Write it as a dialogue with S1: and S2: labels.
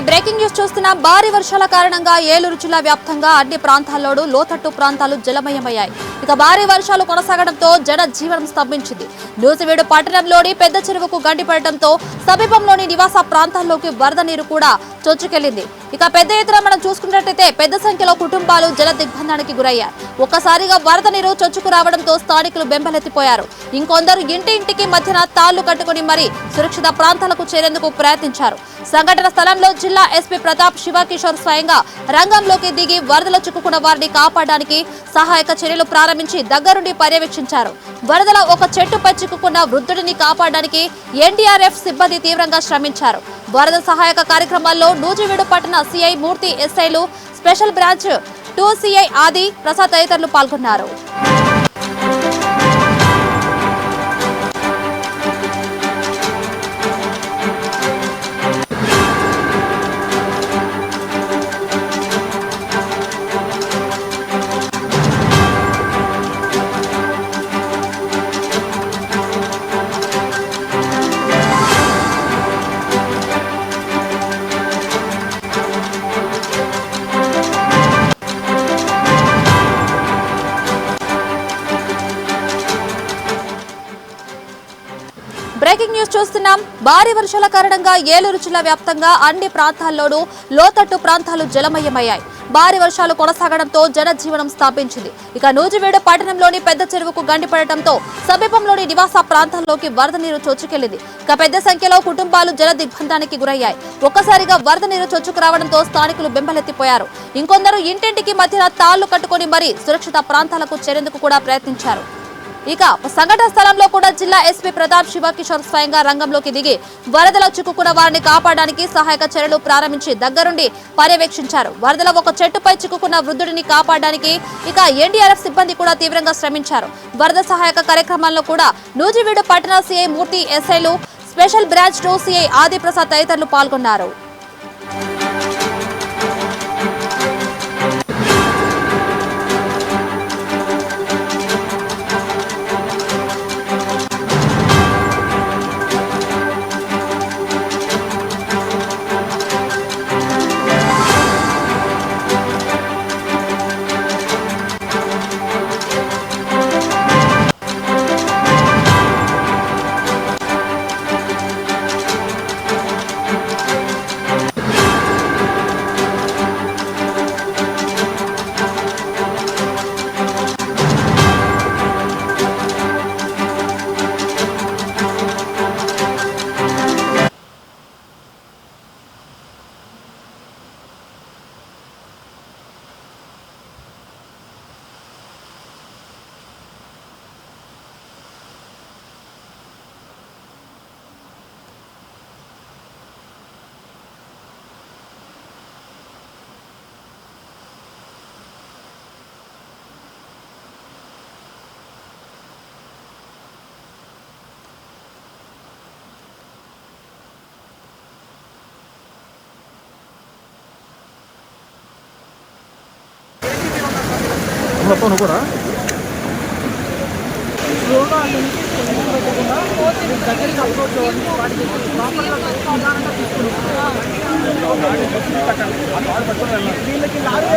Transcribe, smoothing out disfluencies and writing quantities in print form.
S1: Breaking news చూస్తున్నా. భారీ వర్షాల కారణంగా ఏలూరు జిల్లా వ్యాప్తంగా అన్ని ప్రాంతాల్లోనూ లోతట్టు ప్రాంతాలు జలమయమయ్యాయి. ఇక భారీ వర్షాలు కొనసాగడంతో జన జీవనం స్తంభించింది. నూజివీడు పట్టణంలోని పెద్ద చెరువుకు గండిపడటంతో సమీపంలోని నివాస ప్రాంతాల్లోకి వరద నీరు కూడా చొచ్చుకెళ్లింది. ఇక పెద్ద ఎత్తున మనం చూసుకున్నట్లయితే పెద్ద సంఖ్యలో కుటుంబాలు జల దిగ్బంధానికి గురయ్యారు. ఒక్కసారిగా వరద నీరు చొచ్చుకు రావడంతో స్థానికులు బెంబలెత్తిపోయారు. ఇంకొందరు ఇంటింటికి మధ్యన తాళ్లు కట్టుకుని మరీ సురక్షిత ప్రాంతాలకు చేరేందుకు ప్రయత్నించారు. సంఘటన స్థలంలో జిల్లా ఎస్పీ ప్రతాప్ శివకిషోర్ స్వయంగా రంగంలోకి దిగి వరదలో చిక్కుకున్న వారిని కాపాడడానికి సహాయక చర్యలు ప్రారంభించి దగ్గరుండి పర్యవేక్షించారు. వరదలో ఒక చెట్టుపై చిక్కుకున్న వృద్ధుడిని కాపాడడానికి ఎన్డీఆర్ఎఫ్ సిబ్బంది తీవ్రంగా శ్రమించారు. వరద సహాయక కార్యక్రమాల్లో నూజివీడు పట్టణ సిఐ మూర్తి, ఎస్ఐలు, స్పెషల్ బ్రాంచ్ 2 సిఐ ఆది ప్రసాద్ తదితరులు పాల్గొన్నారు. బ్రేకింగ్ న్యూస్ చూస్తున్నాం. భారీ వర్షాల కారణంగా ఏలూరు జిల్లా వ్యాప్తంగా అన్ని ప్రాంతాల్లోనూ లోతట్టు ప్రాంతాలు జలమయమయ్యాయి. భారీ వర్షాలు కొనసాగడంతో జనజీవనం స్తంభించింది. ఇక నూజివీడు పట్టణంలోని పెద్ద చెరువుకు గండిపడటంతో సమీపంలోని నివాస ప్రాంతాల్లోకి వరద నీరు చొచ్చుకెళ్లింది. ఇక పెద్ద సంఖ్యలో కుటుంబాలు జల దిగ్బంధానికి గురయ్యాయి. ఒక్కసారిగా వరద నీరు చొచ్చుకు రావడంతో స్థానికులు బెంబలెత్తిపోయారు. ఇంకొందరు ఇంటింటికి మధ్యన తాళ్లు కట్టుకుని మరీ సురక్షిత ప్రాంతాలకు చేరేందుకు కూడా ప్రయత్నించారు. ఇక సంఘటన స్థలంలో కూడా జిల్లా ఎస్పీ ప్రతాప్ శివకిషోర్ స్వయంగా రంగంలోకి దిగి వరదలో చిక్కుకున్న వారిని కాపాడడానికి సహాయక చర్యలు ప్రారంభించి దగ్గరుండి పర్యవేక్షించారు. వరదలో ఒక చెట్టుపై చిక్కుకున్న వృద్ధుడిని కాపాడడానికి ఇక ఎన్డీఆర్ఎఫ్ సిబ్బంది కూడా తీవ్రంగా శ్రమించారు. వరద సహాయక కార్యక్రమాల్లో కూడా నూజివీడు పట్టణ సిఐ మూర్తి, ఎస్ఐలు, స్పెషల్ బ్రాంచ్ 2 సిఐ ఆది ప్రసాద్ తదితరులు పాల్గొన్నారు.
S2: మొత్తం కూడా స్లోగా దగ్గరికి అప్రోచ్ అవ్వండి. వాటికి ప్రాపర్గా తీసుకుని వీళ్ళకి లారీ